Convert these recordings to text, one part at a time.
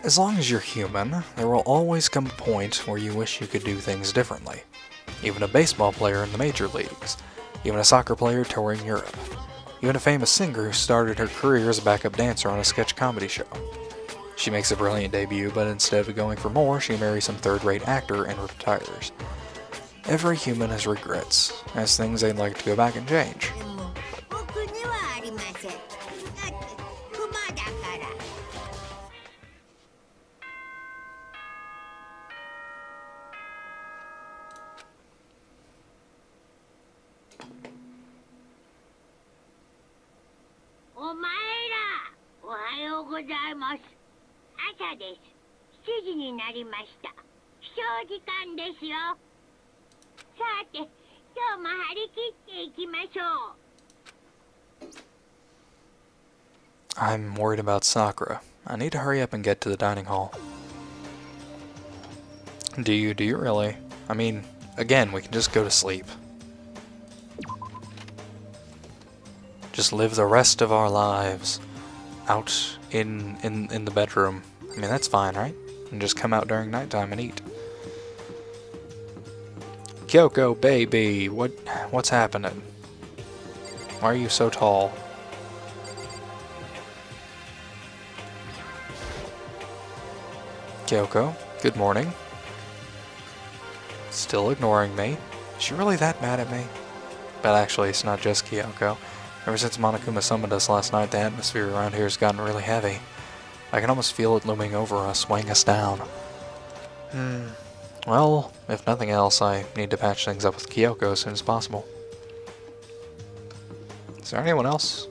As long as you're human, there will always come a point where you wish you could do things differently. Even a baseball player in the major leagues. Even a soccer player touring Europe. Even a famous singer who started her career as a backup dancer on a sketch comedy show. She makes a brilliant debut, but instead of going for more, she marries some third-rate actor and retires. Every human has regrets, has things they'd like to go back and change. でも僕にはありません。だってクマだから。お前ら、おはようございます。朝です。7時になりました。起床時間ですよ。さて、今日も張り切っていきましょう。I'm worried about Sakura. I need to hurry up and get to the dining hall. Do you really? I mean, again, we can just go to sleep. Just live the rest of our lives out in the bedroom. I mean, that's fine, right? And just come out during nighttime and eat. Kyoko, baby, what's happening? Why are you so tall? Kyoko, good morning. Still ignoring me. Is she really that mad at me? But actually, it's not just Kyoko. Ever since Monokuma summoned us last night, the atmosphere around here has gotten really heavy. I can almost feel it looming over us, weighing us down. Well, if nothing else, I need to patch things up with Kyoko as soon as possible. Is there anyone else?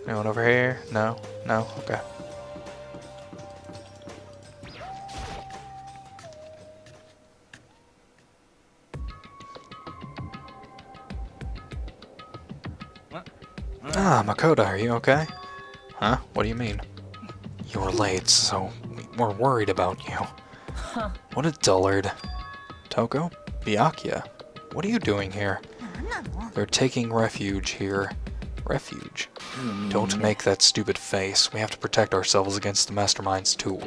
Anyone over here? No? No? Okay. Ah, Makoto, are you okay? Huh? What do you mean? You were late, so we're worried about you. What a dullard. Toko? Byakuya? What are you doing here? We're taking refuge here. Refuge? Don't make that stupid face. We have to protect ourselves against the Mastermind's tool.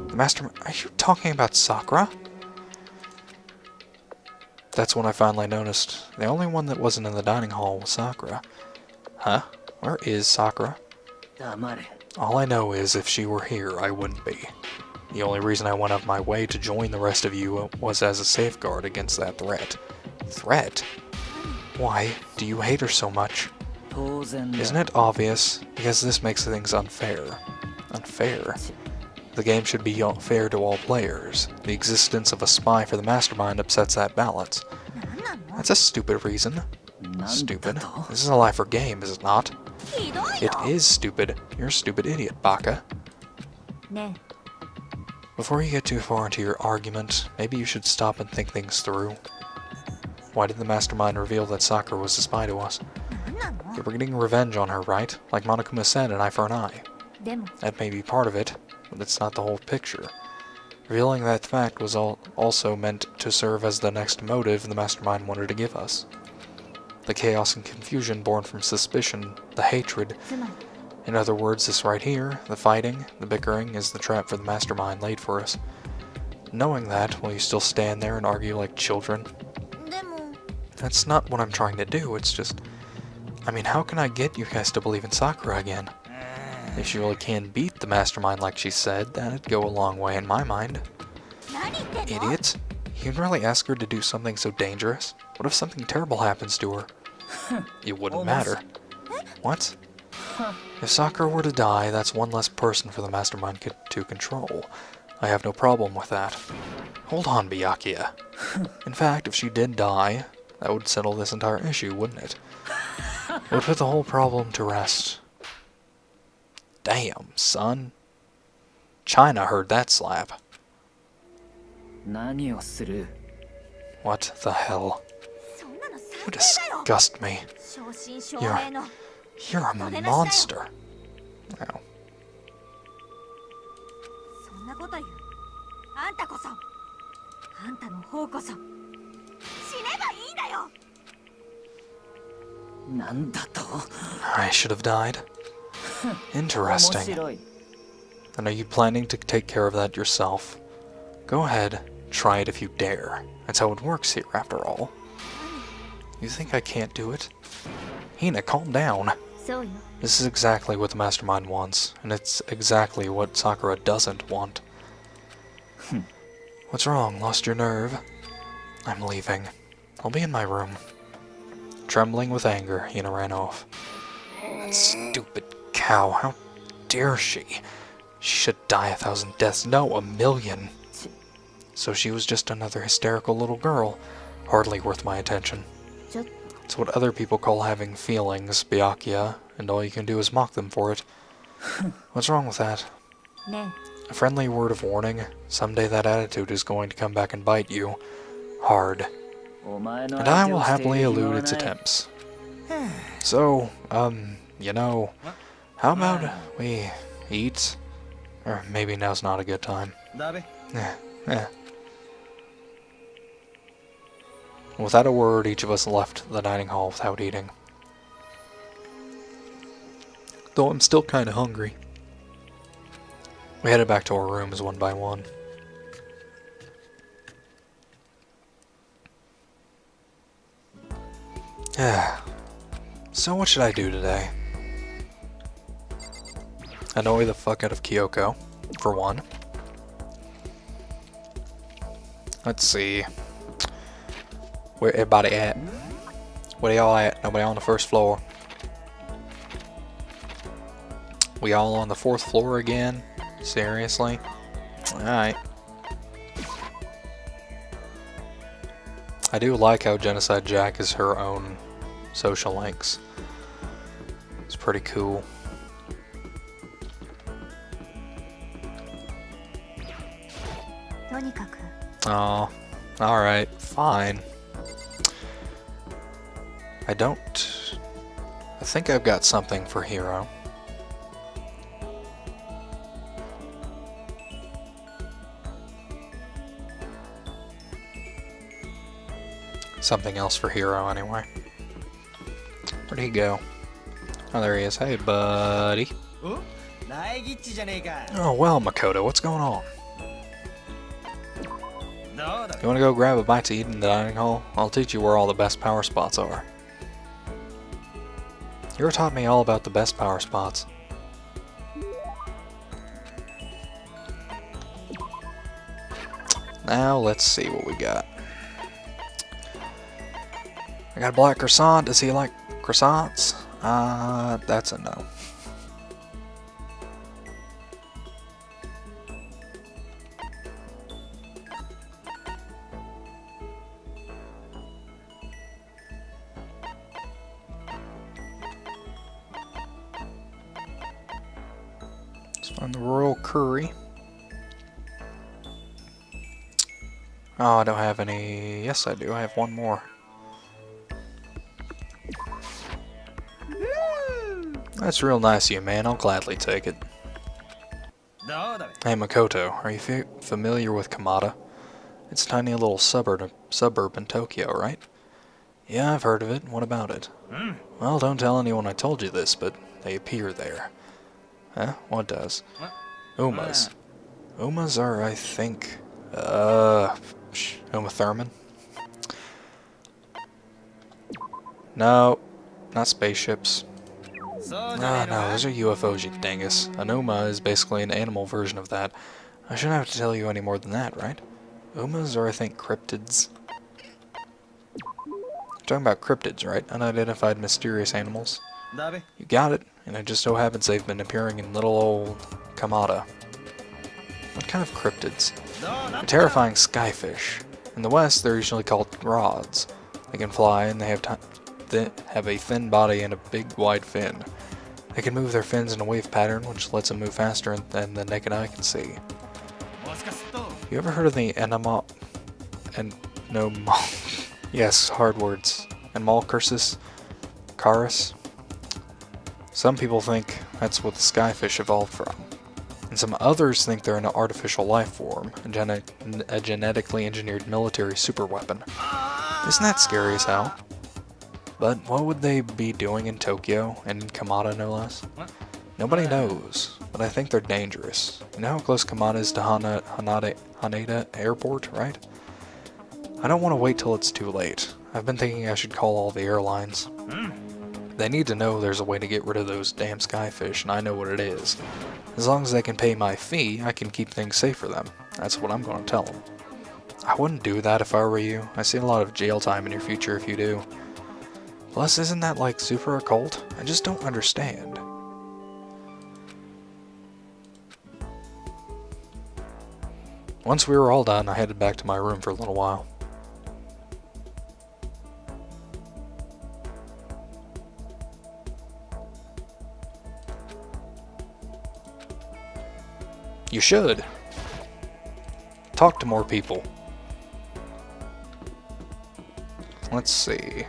The Mastermind? Are you talking about Sakura? That's when I finally noticed. The only one that wasn't in the dining hall was Sakura. Huh? Where is Sakura? All I know is if she were here, I wouldn't be. The only reason I went out of my way to join the rest of you was as a safeguard against that threat. Threat? Why do you hate her so much? Isn't it obvious? Because this makes things unfair. Unfair? The game should be fair to all players. The existence of a spy for the Mastermind upsets that balance. That's a stupid reason. Stupid? This is a life or game, is it not? It is stupid. You're a stupid idiot, Baka. Before you get too far into your argument, maybe you should stop and think things through. Why did the Mastermind reveal that Sakura was a spy to us? They were getting revenge on her, right? Like Monokuma said, an eye for an eye. That may be part of it, but it's not the whole picture. Revealing that fact was also meant to serve as the next motive the Mastermind wanted to give us. The chaos and confusion born from suspicion, the hatred. In other words, this right here, the fighting, the bickering, is the trap for the Mastermind laid for us. Knowing that, will you still stand there and argue like children? That's not what I'm trying to do, it's just... I mean, how can I get you guys to believe in Sakura again? If she really can beat the Mastermind like she said, that'd go a long way in my mind. Idiots. You'd really ask her to do something so dangerous? What if something terrible happens to her? It wouldn't matter. What? If Sakura were to die, that's one less person for the Mastermind to control. I have no problem with that. Hold on, Byakuya. In fact, if she did die, that would settle this entire issue, wouldn't it? It would put the whole problem to rest. Damn, son. China heard that slap. What the hell? You disgust me. You're a monster. Ow. I should have died. Interesting. And are you planning to take care of that yourself? Go ahead, try it if you dare. That's how it works here, after all. You think I can't do it? Hina, calm down. This is exactly what the mastermind wants, and it's exactly what Sakura doesn't want. What's wrong? Lost your nerve? I'm leaving. I'll be in my room. Trembling with anger, Hina ran off. That stupid cow, how dare she? She should die 1,000 deaths, no, 1,000,000. So she was just another hysterical little girl, hardly worth my attention. It's what other people call having feelings, Byakuya, and all you can do is mock them for it. What's wrong with that? A friendly word of warning, someday that attitude is going to come back and bite you. Hard. And I will happily elude its attempts. So, you know, how about we eat? Or maybe now's not a good time. Without a word, each of us left the dining hall without eating. Though I'm still kinda hungry. We headed back to our rooms one by one. So what should I do today? Annoy the fuck out of Kyoko, for one. Let's see. Where everybody at? Where y'all at? Nobody on the first floor. We all on the 4th floor again? Seriously? Alright. I do like how Genocide Jack is her own social links. It's pretty cool. Oh, alright, fine. I think I've got something for Hiro. Something else for Hiro, anyway. Where'd he go? Oh, there he is. Hey, buddy. Oh, well, Makoto, what's going on? You want to go grab a bite to eat in the dining hall? I'll teach you where all the best power spots are. You taught me all about the best power spots. Now, let's see what we got. I got a black croissant. Does he like croissants? That's a no. Let's find the royal curry. Oh, I don't have any. Yes, I do. I have one more. That's real nice of you, man. I'll gladly take it. Hey, Makoto, are you familiar with Kamada? It's a tiny little suburb in Tokyo, right? Yeah, I've heard of it. What about it? Well, don't tell anyone I told you this, but they appear there. Huh? What does? Umas. Umas are, I think, Uma Thurman? No, not spaceships. No, those are UFOs, you dingus. An Uma is basically an animal version of that. I shouldn't have to tell you any more than that, right? Umas are, I think, cryptids. You're talking about cryptids, right? Unidentified mysterious animals. You got it, and it just so happens they've been appearing in little old Kamada. What kind of cryptids? A terrifying skyfish. In the West, they're usually called rods. They can fly, and they have a thin body and a big wide fin. They can move their fins in a wave pattern, which lets them move faster than the naked eye can see. You ever heard of the enema and no yes, hard words. And Malcursus? Carus? Some people think that's what the skyfish evolved from. And some others think they're an artificial life form, a genetically engineered military superweapon. Isn't that scary as hell? But what would they be doing in Tokyo, and in Kamada no less? Nobody knows. but I think they're dangerous. You know how close Kamana is to Haneda Airport, right? I don't want to wait till it's too late. I've been thinking I should call all the airlines. They need to know there's a way to get rid of those damn skyfish, and I know what it is. As long as they can pay my fee, I can keep things safe for them. That's what I'm going to tell them. I wouldn't do that if I were you. I see a lot of jail time in your future if you do. Plus, isn't that like super occult? I just don't understand. Once we were all done, I headed back to my room for a little while. You should. Talk to more people. Let's see.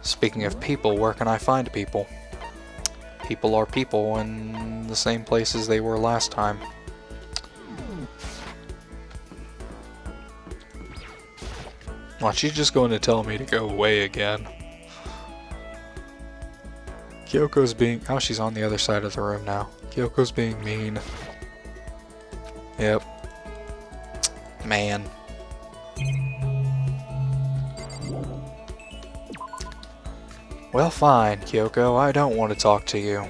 Speaking of people, where can I find people? People are people in the same places they were last time. Well, she's just going to tell me to go away again. Kyoko's being... Oh, she's on the other side of the room now. Kyoko's being mean. Yep. Man. Well, fine, Kyoko. I don't want to talk to you.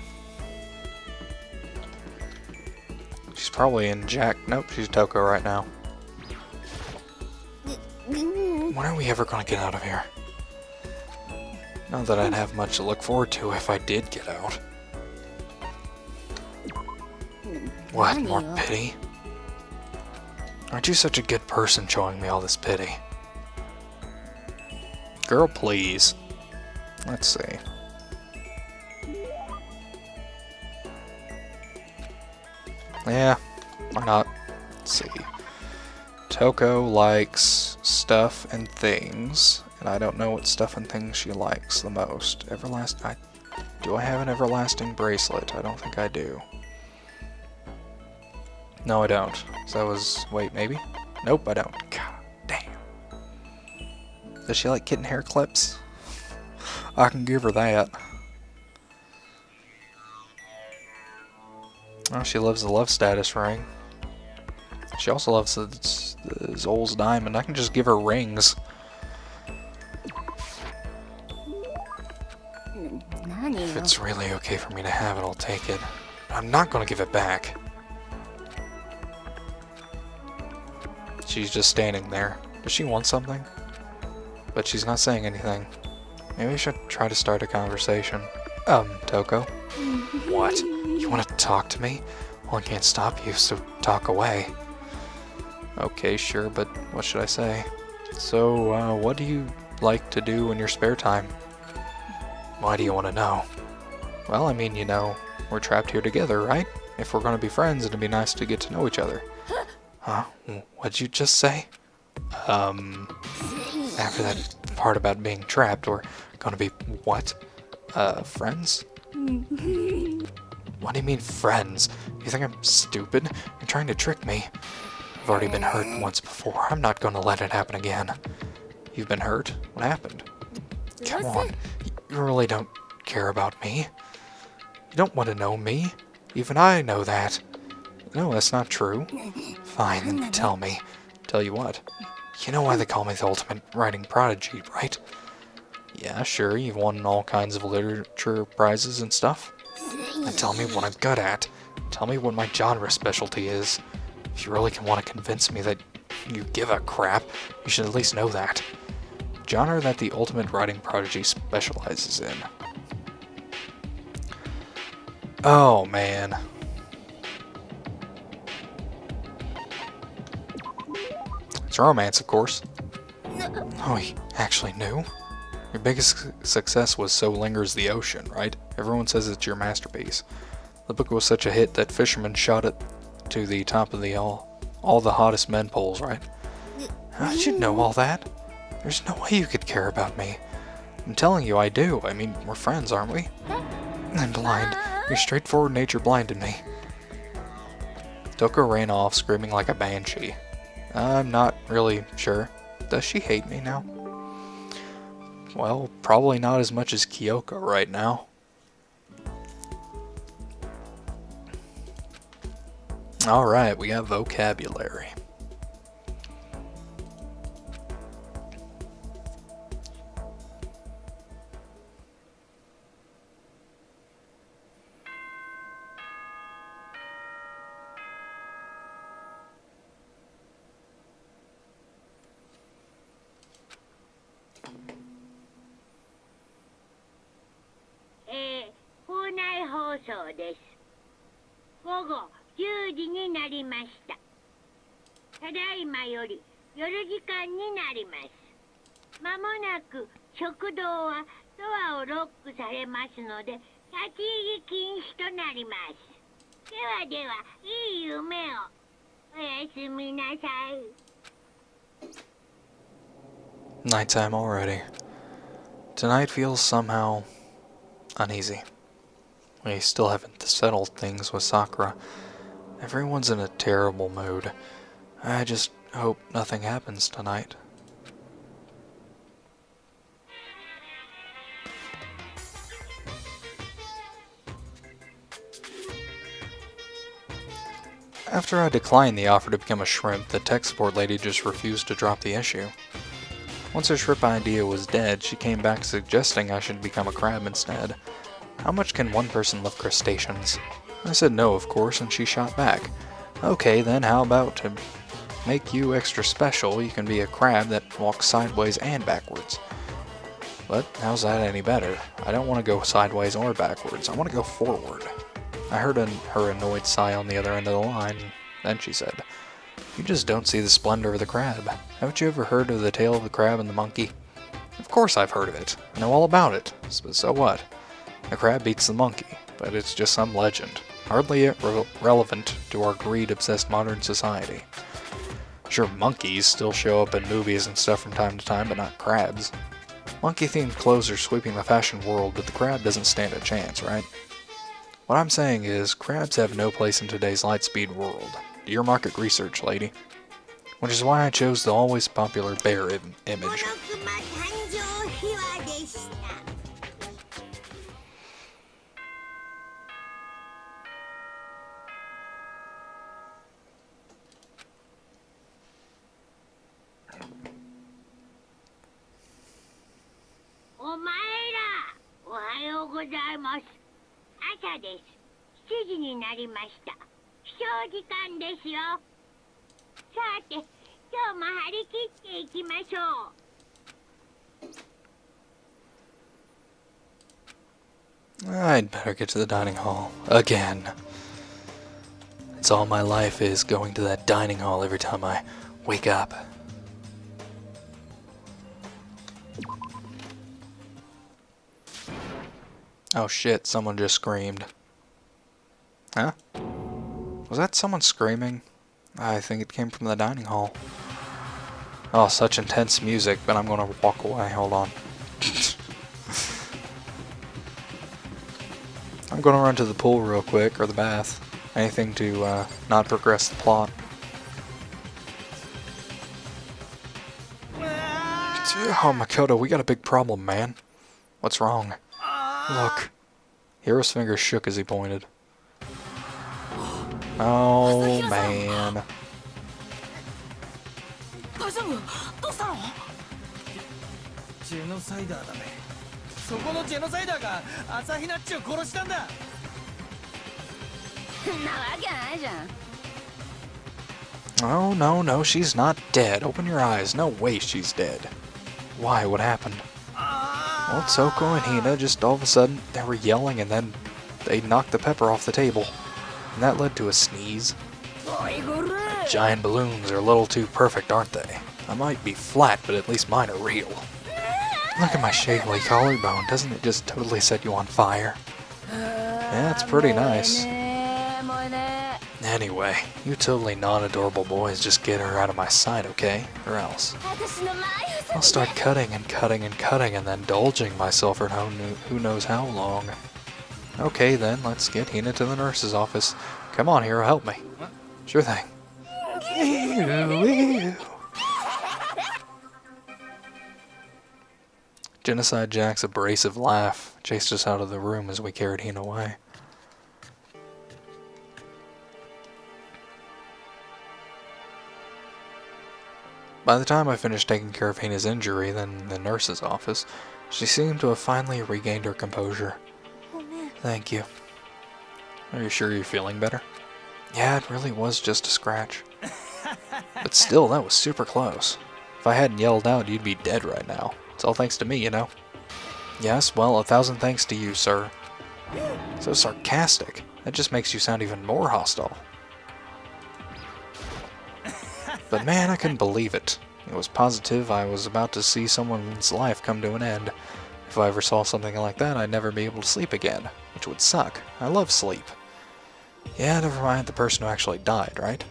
She's probably in Jack... Nope, she's Toko right now. When are we ever going to get out of here? Not that I'd have much to look forward to if I did get out. What, more pity? Aren't you such a good person showing me all this pity? Girl, please. Let's see. Yeah, why not? Let's see. Toko likes stuff and things, and I don't know what stuff and things she likes the most. Do I have an everlasting bracelet? I don't think I do. No, I don't. So that was... Wait, maybe? Nope, I don't. God damn. Does she like kitten hair clips? I can give her that. Oh, she loves the love status ring. She also loves the Zol's diamond. I can just give her rings. If it's really okay for me to have it, I'll take it. I'm not going to give it back. She's just standing there. Does she want something? But she's not saying anything. Maybe I should try to start a conversation. Toko? What? You want to talk to me? Well, I can't stop you, so talk away. Okay, sure, but what should I say? So, what do you like to do in your spare time? Why do you want to know? Well, I mean, you know, we're trapped here together, right? If we're going to be friends, it'd be nice to get to know each other. Huh? What'd you just say? After that part about being trapped, we're gonna be, what? Friends? What do you mean, friends? You think I'm stupid? You're trying to trick me. I've already been hurt once before. I'm not gonna let it happen again. You've been hurt? What happened? Come on. You really don't care about me. You don't want to know me. Even I know that. No, that's not true. Fine, then tell me. Tell you what? You know why they call me the ultimate writing prodigy, right? Yeah, sure, you've won all kinds of literature prizes and stuff. Then tell me what I'm good at. Tell me what my genre specialty is. If you really want to convince me that you give a crap, you should at least know that. Genre that the ultimate writing prodigy specializes in. Oh, man. It's romance, of course. Oh, he actually knew? Your biggest success was So Lingers the Ocean, right? Everyone says it's your masterpiece. The book was such a hit that fishermen shot it to the top of the all the hottest men polls, right? How did you know all that? There's no way you could care about me. I'm telling you, I do. I mean, we're friends, aren't we? I'm blind. Your straightforward nature blinded me. Toko ran off, screaming like a banshee. I'm not really sure. Does she hate me now? Well, probably not as much as Kyoko right now. Alright, we got vocabulary. Eh, 校内放送です。午後10時になりました。ただいまより夜時間になります。まもなく食堂はドアをロックされますので、立ち入り禁止となります。ではでは、いい夢を。おやすみなさい。Nighttime already. Tonight feels somehow uneasy. We still haven't settled things with Sakura. Everyone's in a terrible mood. I just hope nothing happens tonight. After I declined the offer to become a shrimp, the tech support lady just refused to drop the issue. Once her shrimp idea was dead, she came back suggesting I should become a crab instead. How much can one person lift crustaceans? I said no, of course, and she shot back. Okay, then how about to make you extra special, you can be a crab that walks sideways and backwards. But how's that any better? I don't want to go sideways or backwards, I want to go forward. I heard her annoyed sigh on the other end of the line, then she said, "You just don't see the splendor of the crab. Haven't you ever heard of the tale of the crab and the monkey?" Of course I've heard of it. I know all about it. So what? The crab beats the monkey, but it's just some legend, hardly relevant to our greed-obsessed modern society. Sure, monkeys still show up in movies and stuff from time to time, but not crabs. Monkey-themed clothes are sweeping the fashion world, but the crab doesn't stand a chance, right? What I'm saying is, crabs have no place in today's lightspeed world. Do your market research, lady. Which is why I chose the always popular bear image. I'd better get to the dining hall. Again. It's all my life is, going to that dining hall every time I wake up. Oh shit, someone just screamed. Huh? Was that someone screaming? I think it came from the dining hall. Oh, such intense music, but I'm gonna walk away. Hold on. I'm gonna run to the pool real quick, or the bath. Anything to not progress the plot. Oh, Makoto, we got a big problem, man. What's wrong? Look. Hiro's finger shook as he pointed. Oh, man. Oh, no, she's not dead. Open your eyes. No way she's dead. Why? What happened? Well, Soko and Hina just all of a sudden, they were yelling and then they knocked the pepper off the table. And that led to a sneeze. Giant balloons are a little too perfect, aren't they? I might be flat, but at least mine are real. Look at my shapely collarbone. Doesn't it just totally set you on fire? Yeah, it's pretty nice. Anyway, you totally non-adorable boys just get her out of my sight, okay? Or else I'll start cutting and cutting and cutting and then indulging myself for who knows how long. Okay then, let's get Hina to the nurse's office. Come on, Hiro, help me. Sure thing. Genocide Jack's abrasive laugh chased us out of the room as we carried Hina away. By the time I finished taking care of Hina's injury, then in the nurse's office, she seemed to have finally regained her composure. Thank you. Are you sure you're feeling better? Yeah, it really was just a scratch. But still, that was super close. If I hadn't yelled out, you'd be dead right now. It's all thanks to me, you know. Yes, well, 1,000 thanks to you, sir. So sarcastic. That just makes you sound even more hostile. But man, I couldn't believe it. It was positive I was about to see someone's life come to an end. If I ever saw something like that, I'd never be able to sleep again, which would suck. I love sleep. Yeah, never mind the person who actually died, right?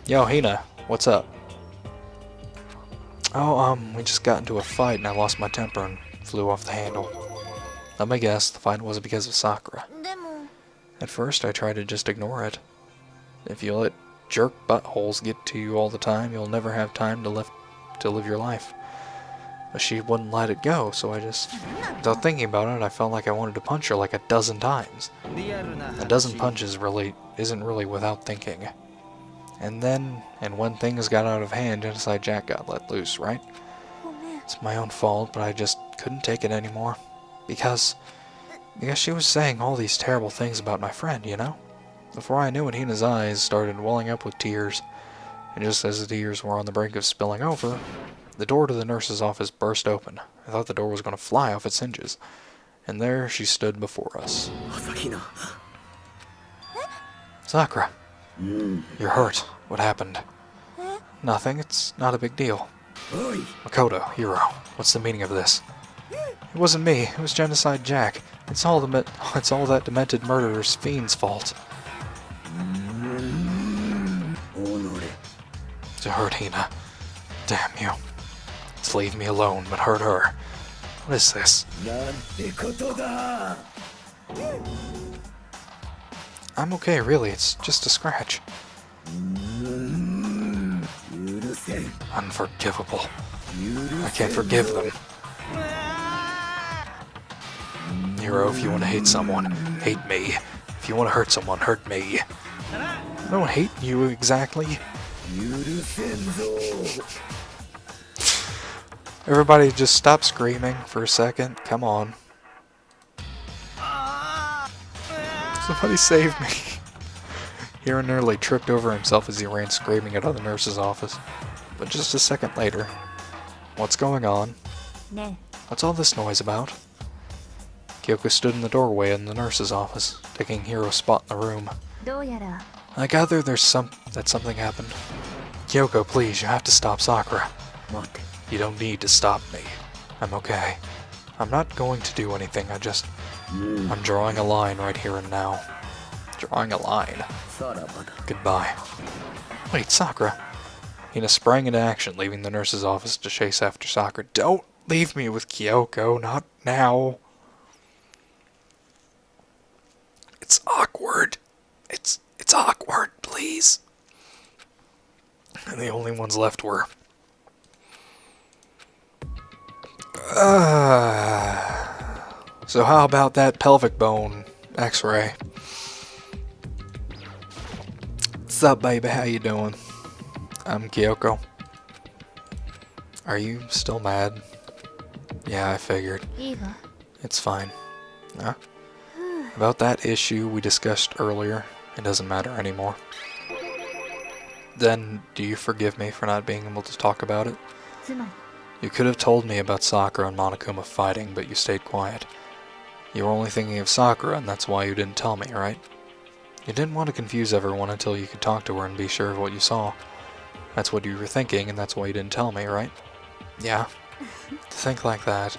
Yo, Hina, what's up? Oh, we just got into a fight and I lost my temper and flew off the handle. Let me guess, the fight wasn't because of Sakura. At first, I tried to just ignore it. If you let jerk buttholes get to you all the time, you'll never have time to live your life. But she wouldn't let it go, so I just... Without thinking about it, I felt like I wanted to punch her like a dozen times. A dozen punches isn't really without thinking. And when things got out of hand, Genocide Jack got let loose, right? It's my own fault, but I just couldn't take it anymore. Because she was saying all these terrible things about my friend, you know? Before I knew it, Hina's eyes started welling up with tears. And just as the tears were on the brink of spilling over, the door to the nurse's office burst open. I thought the door was going to fly off its hinges. And there she stood before us. Sakura. You're hurt. What happened? Nothing. It's not a big deal. Makoto, hero, what's the meaning of this? It wasn't me. It was Genocide Jack. It's all that demented murderer's fiend's fault. To hurt Hina. Damn you. Let's leave me alone, but hurt her. What is this? I'm okay, really. It's just a scratch. Unforgivable. I can't forgive them. Hero, if you want to hate someone, hate me. If you want to hurt someone, hurt me. I don't hate you exactly. Everybody just stop screaming for a second. Come on. Somebody save me. Hiro nearly tripped over himself as he ran screaming out of the nurse's office. But just a second later, what's going on? What's all this noise about? Kyoko stood in the doorway in the nurse's office, taking Hiro's spot in the room. I gather that something happened. Kyoko, please, you have to stop Sakura. You don't need to stop me. I'm okay. I'm not going to do anything, I'm drawing a line right here and now. Drawing a line. Goodbye. Wait, Sakura. Hina sprang into action, leaving the nurse's office to chase after Sakura. Don't leave me with Kyoko, not now. It's awkward. It's awkward, please. And the only ones left were... So how about that pelvic bone x-ray? What's up, baby? How you doing? I'm Kyoko. Are you still mad? Yeah, I figured. It's fine. Huh? About that issue we discussed earlier, it doesn't matter anymore. Then, do you forgive me for not being able to talk about it? You could have told me about Sakura and Monokuma fighting, but you stayed quiet. You were only thinking of Sakura, and that's why you didn't tell me, right? You didn't want to confuse everyone until you could talk to her and be sure of what you saw. That's what you were thinking, and that's why you didn't tell me, right? Yeah. To think like that.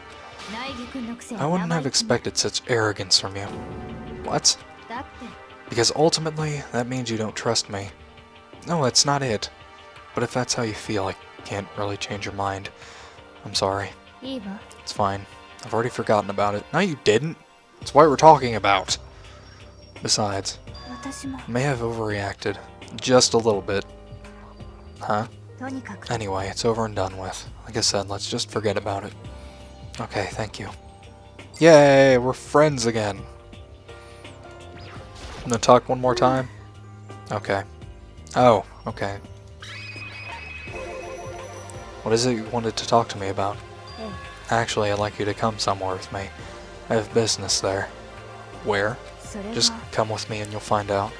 I wouldn't have expected such arrogance from you. What? Because ultimately, that means you don't trust me. No, that's not it. But if that's how you feel, I can't really change your mind. I'm sorry. It's fine. I've already forgotten about it. No, you didn't. It's what we're talking about. Besides, I may have overreacted. Just a little bit. Huh? Anyway, it's over and done with. Like I said, let's just forget about it. Okay, thank you. Yay, we're friends again. I'm gonna talk one more time? Okay. Oh, okay. What is it you wanted to talk to me about? Actually, I'd like you to come somewhere with me. I have business there. Where? Just come with me and you'll find out.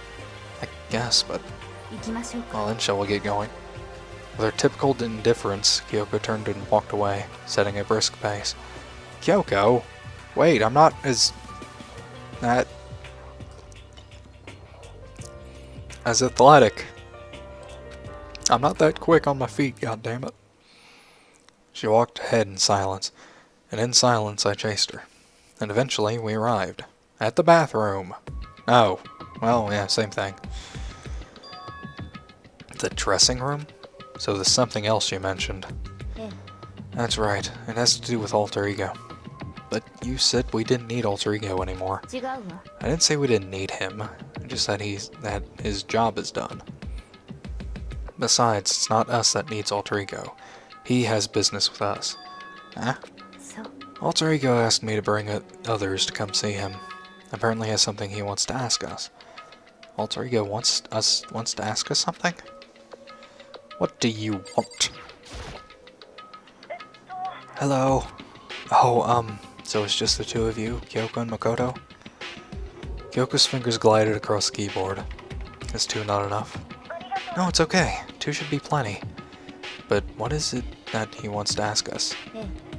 I guess, but... Well then, shall we get going? With her typical indifference, Kyoko turned and walked away, setting a brisk pace. Kyoko! Wait, I'm not as... as athletic. I'm not that quick on my feet, goddammit. She walked ahead in silence, and in silence I chased her. And eventually we arrived. At the bathroom. Oh, well, yeah, same thing. The dressing room? So there's something else you mentioned. That's right, it has to do with alter ego. But you said we didn't need alter ego anymore. I didn't say we didn't need him, I just said that his job is done. Besides, it's not us that needs alter ego. He has business with us. Huh? Alter ego asked me to bring others to come see him. Apparently he has something he wants to ask us. Alter ego wants to ask us something? What do you want? Hello. Oh, so it's just the two of you, Kyoko and Makoto? Kyoko's fingers glided across the keyboard. Is two not enough? No, it's okay. Two should be plenty. But what is it that he wants to ask us?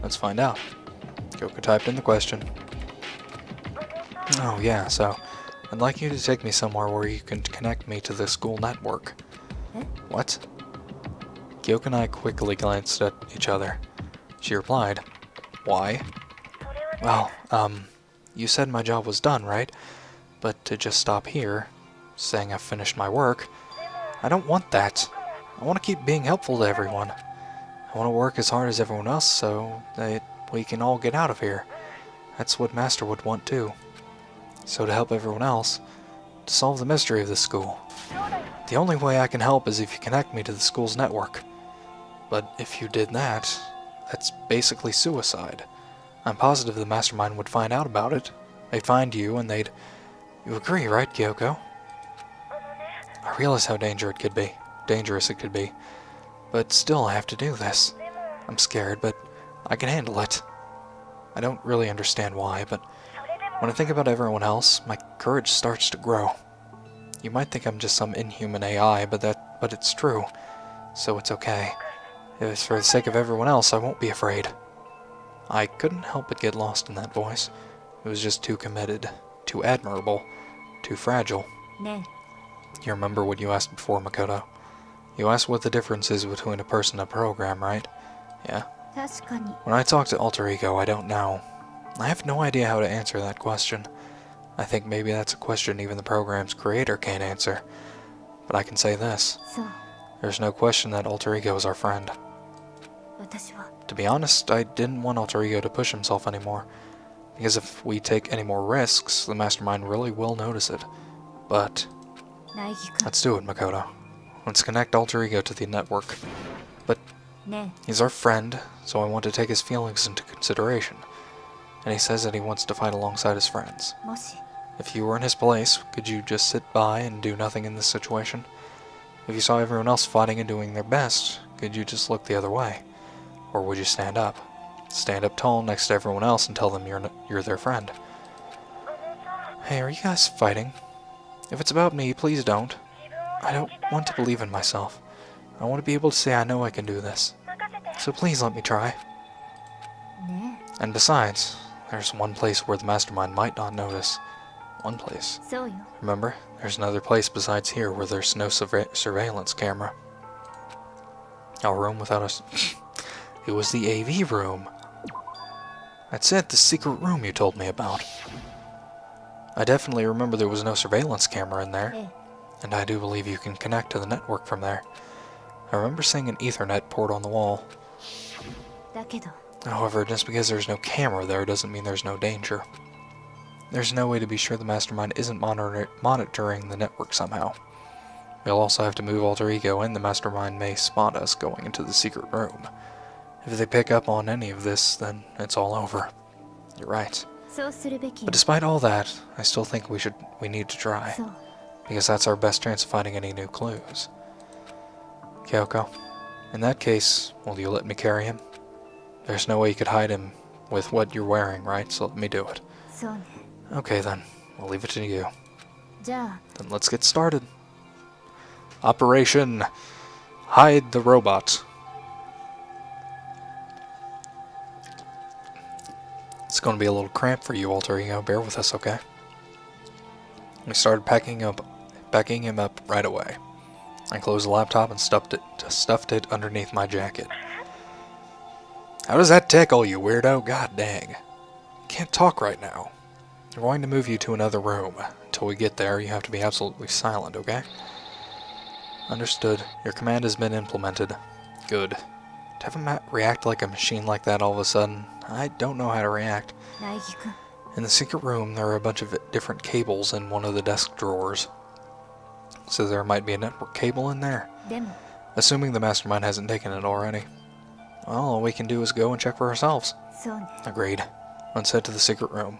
Let's find out. Kyoko typed in the question. Oh yeah, so I'd like you to take me somewhere where you can connect me to the school network. What? Kyoko and I quickly glanced at each other. She replied, Why? Well, you said my job was done, right? But to just stop here, saying I've finished my work, I don't want that. I want to keep being helpful to everyone. I want to work as hard as everyone else so that we can all get out of here. That's what Master would want too. So to help everyone else, to solve the mystery of this school. The only way I can help is if you connect me to the school's network. But if you did that, that's basically suicide. I'm positive the mastermind would find out about it. They'd find you and they'd... You agree, right, Kyoko? I realize how dangerous it could be. But still, I have to do this. I'm scared, but I can handle it. I don't really understand why, but when I think about everyone else, my courage starts to grow. You might think I'm just some inhuman AI, but it's true. So it's okay. If it's for the sake of everyone else, I won't be afraid. I couldn't help but get lost in that voice. It was just too committed, too admirable, too fragile. You remember what you asked before, Makoto? You asked what the difference is between a person and a program, right? Yeah. When I talk to Alter Ego, I don't know. I have no idea how to answer that question. I think maybe that's a question even the program's creator can't answer. But I can say this. There's no question that Alter Ego is our friend. To be honest, I didn't want Alter Ego to push himself anymore. Because if we take any more risks, the mastermind really will notice it. But... let's do it, Makoto. Let's connect Alter Ego to the network. But he's our friend, so I want to take his feelings into consideration. And he says that he wants to fight alongside his friends. If you were in his place, could you just sit by and do nothing in this situation? If you saw everyone else fighting and doing their best, could you just look the other way? Or would you stand up? Stand up tall next to everyone else and tell them you're their friend. Hey, are you guys fighting? If it's about me, please don't. I don't want to believe in myself. I want to be able to say I know I can do this. So please let me try. And besides, there's one place where the mastermind might not notice. One place. Remember, there's another place besides here where there's no surveillance camera. A room without us. It was the AV room. That's it, the secret room you told me about. I definitely remember there was no surveillance camera in there. And I do believe you can connect to the network from there. I remember seeing an Ethernet port on the wall. However, just because there's no camera there doesn't mean there's no danger. There's no way to be sure the mastermind isn't monitoring the network somehow. We'll also have to move Alter Ego, and the mastermind may spot us going into the secret room. If they pick up on any of this, then it's all over. You're right. But despite all that, I still think we need to try. Because that's our best chance of finding any new clues. Kyoko, In that case, will you let me carry him? There's no way you could hide him with what you're wearing, right? So let me do it. そうね。 Okay then, we'll leave it to you. じゃあ Then let's get started. Operation Hide the Robot. It's going to be a little cramped for you, Alter Ego. Bear with us, okay? We started packing him up right away. I closed the laptop and stuffed it underneath my jacket. How does that tickle, you weirdo? God dang. You can't talk right now. We're going to move you to another room. Until we get there, you have to be absolutely silent, okay? Understood. Your command has been implemented. Good. To have him react like a machine like that all of a sudden, I don't know how to react. 苗木くん In the secret room, there are a bunch of different cables in one of the desk drawers. So there might be a network cable in there. でも Assuming the mastermind hasn't taken it already. Well, all we can do is go and check for ourselves. そうね。 Agreed. Let's head to the secret room.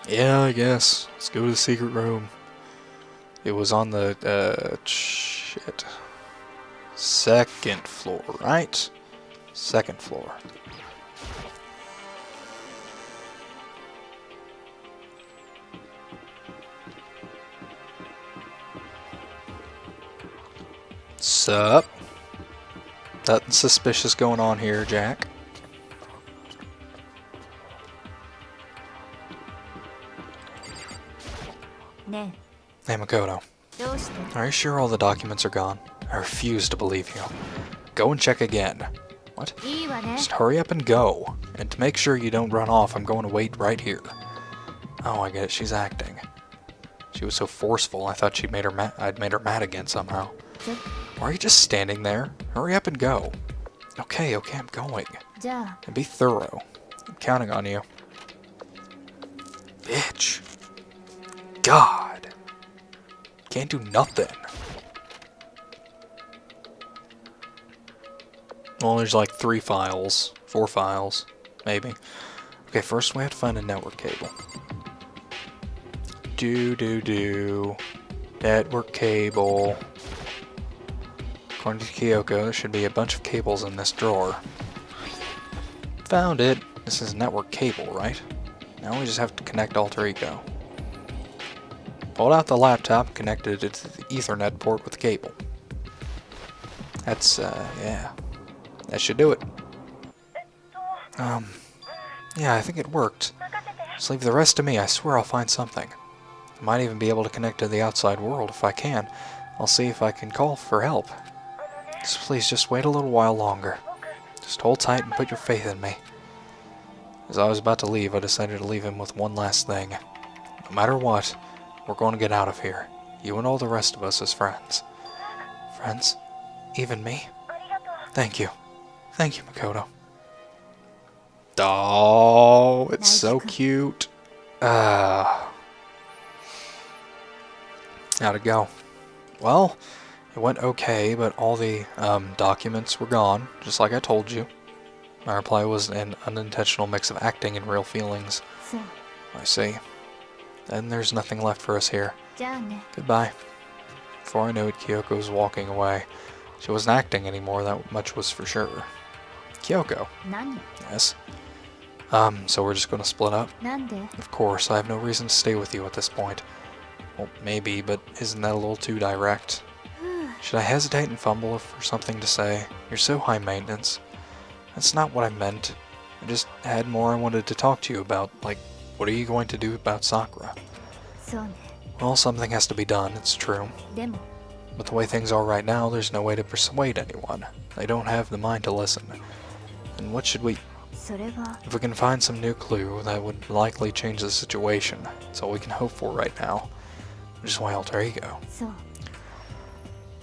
Yeah, I guess. Let's go to the secret room. It was on the, shit. Second floor, right? Second floor. Sup? Nothing suspicious going on here, Jack.ね Hey, Makoto. え、どうして Are you sure all the documents are gone? I refuse to believe you. Go and check again. What? いいわね。 Just hurry up and go. And to make sure you don't run off, I'm going to wait right here. Oh, I get it. She's acting. She was so forceful. I thought I'd made her mad again somehow. ぜ Why are you just standing there? Hurry up and go. Okay, I'm going. じゃあ And be thorough. I'm counting on you. Bitch. God. Can't do nothing. Well, there's like 4 files, maybe. Okay, first we have to find a network cable. Network cable. According to Kyoko, there should be a bunch of cables in this drawer. Found it. This is network cable, right? Now we just have to connect Alter Ego. Pulled out the laptop, connected it to the Ethernet port with the cable. That's, yeah. That should do it. Yeah, I think it worked. Just leave the rest to me. I swear I'll find something. I might even be able to connect to the outside world if I can. I'll see if I can call for help. So please just wait a little while longer. Just hold tight and put your faith in me. As I was about to leave, I decided to leave him with one last thing. No matter what, we're going to get out of here. You and all the rest of us as friends. Friends? Even me? Thank you. Thank you, Makoto. Oh, it's so cute. How'd it go? Well, it went okay, but all the documents were gone, just like I told you. My reply was an unintentional mix of acting and real feelings. そう I see. Then there's nothing left for us here. じゃあね Goodbye. Before I knew it, Kyoko was walking away. She wasn't acting anymore, that much was for sure. Kyoko. 何 Yes. So we're just gonna split up? なんで Of course, I have no reason to stay with you at this point. Well, maybe, but isn't that a little too direct? Should I hesitate and fumble for something to say? You're so high maintenance. That's not what I meant. I just had more I wanted to talk to you about, like, what are you going to do about Sakura? そうね Well, something has to be done, it's true. でも But the way things are right now, there's no way to persuade anyone. They don't have the mind to listen. And what should we... それは If we can find some new clue, that would likely change the situation. That's all we can hope for right now. Which is why Alter Ego. そう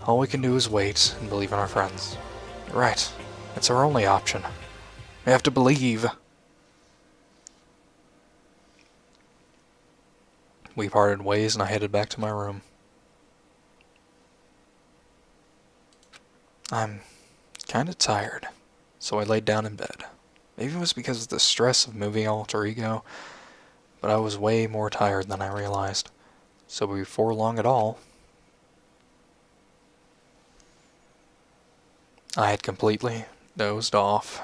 All we can do is wait and believe in our friends. Right. It's our only option. We have to believe. We parted ways and I headed back to my room. I'm kinda tired, so I laid down in bed. Maybe it was because of the stress of moving Alter Ego, but I was way more tired than I realized. So before long at all, I had completely dozed off.